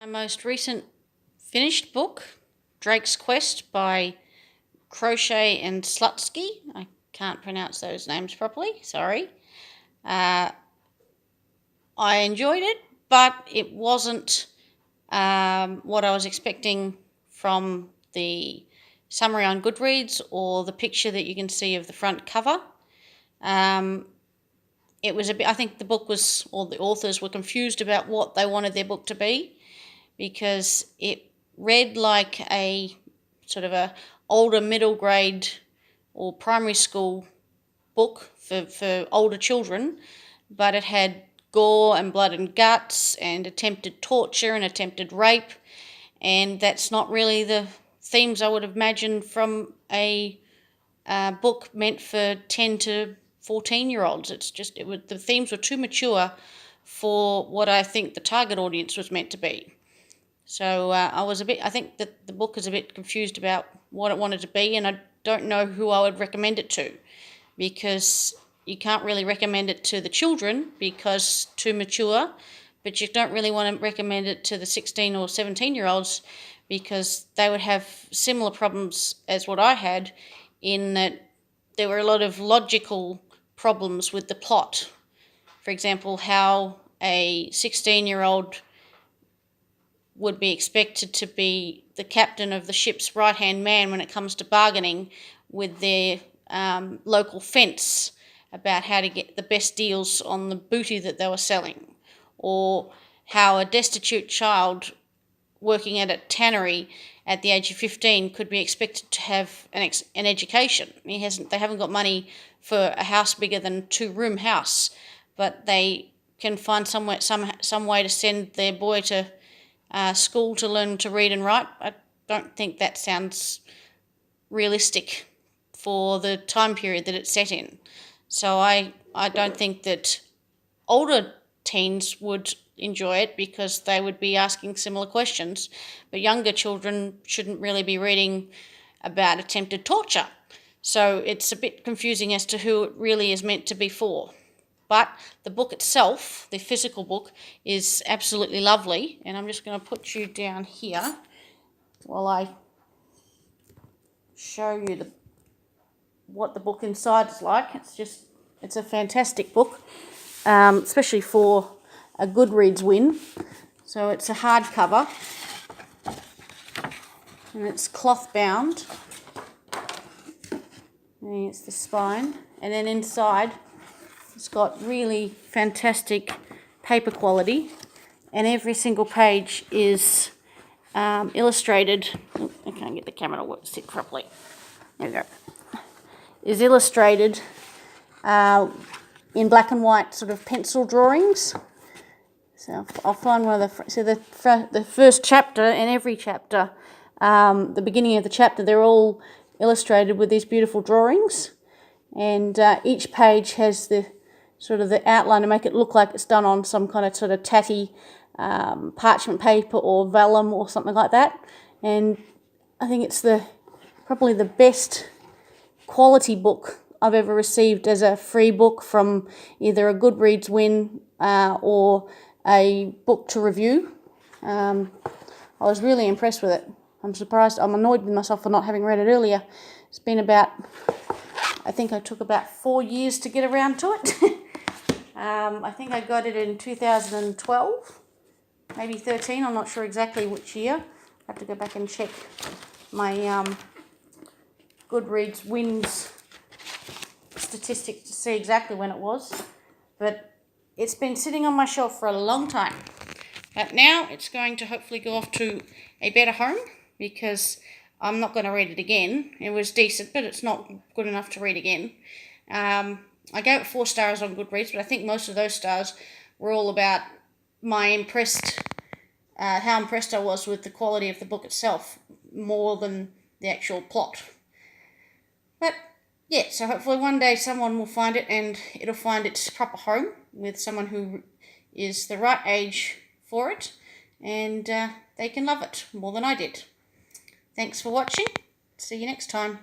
My most recent finished book, Drake's Quest by Croce and Slutsky. I can't pronounce those names properly, sorry. I enjoyed it, but it wasn't what I was expecting from the summary on Goodreads or the picture that you can see of the front cover. It was a bit, I think the book was, or the authors were confused about what they wanted their book to be, because it read like a sort of a older middle grade or primary school book for older children, but it had gore and blood and guts and attempted torture and attempted rape, and that's not really the themes I would imagine from a book meant for 10 to 14-year-olds. The themes were too mature for what I think the target audience was meant to be. So I think that the book is a bit confused about what it wanted to be, and I don't know who I would recommend it to, because you can't really recommend it to the children because too mature, but you don't really want to recommend it to the 16 or 17-year-olds because they would have similar problems as what I had, in that there were a lot of logical problems with the plot. For example, how a 16-year-old would be expected to be the captain of the ship's right-hand man when it comes to bargaining with their local fence about how to get the best deals on the booty that they were selling, or how a destitute child working at a tannery at the age of 15 could be expected to have an education. They haven't got money for a house bigger than a 2-room house, but they can find some way to send their boy to school to learn to read and write. I don't think that sounds realistic for the time period that it's set in. So I don't think that older teens would enjoy it because they would be asking similar questions, but younger children shouldn't really be reading about attempted torture. So it's a bit confusing as to who it really is meant to be for. But the book itself, the physical book, is absolutely lovely, and I'm just going to put you down here while I show you what the book inside is like. It's a fantastic book, especially for a Goodreads win. So it's a hardcover, and it's cloth bound. And it's the spine, and then inside it's got really fantastic paper quality, and every single page is illustrated. I can't get the camera to sit properly. There we go. Is illustrated in black and white sort of pencil drawings. So I'll find one of the first chapter, and every chapter, the beginning of the chapter, they're all illustrated with these beautiful drawings, and each page has the outline to make it look like it's done on some kind of sort of tatty parchment paper or vellum or something like that. And I think it's probably the best quality book I've ever received as a free book from either a Goodreads win or a book to review. I was really impressed with it. I'm annoyed with myself for not having read it earlier. It's been I think I took about 4 years to get around to it. I think I got it in 2012, maybe 13, I'm not sure exactly which year. I have to go back and check my Goodreads wins statistics to see exactly when it was. But it's been sitting on my shelf for a long time. But now it's going to hopefully go off to a better home, because I'm not going to read it again. It was decent, but it's not good enough to read again. I gave it 4 stars on Goodreads, but I think most of those stars were all about how impressed I was with the quality of the book itself, more than the actual plot. But yeah, so hopefully one day someone will find it, and it'll find its proper home with someone who is the right age for it, and they can love it more than I did. Thanks for watching. See you next time.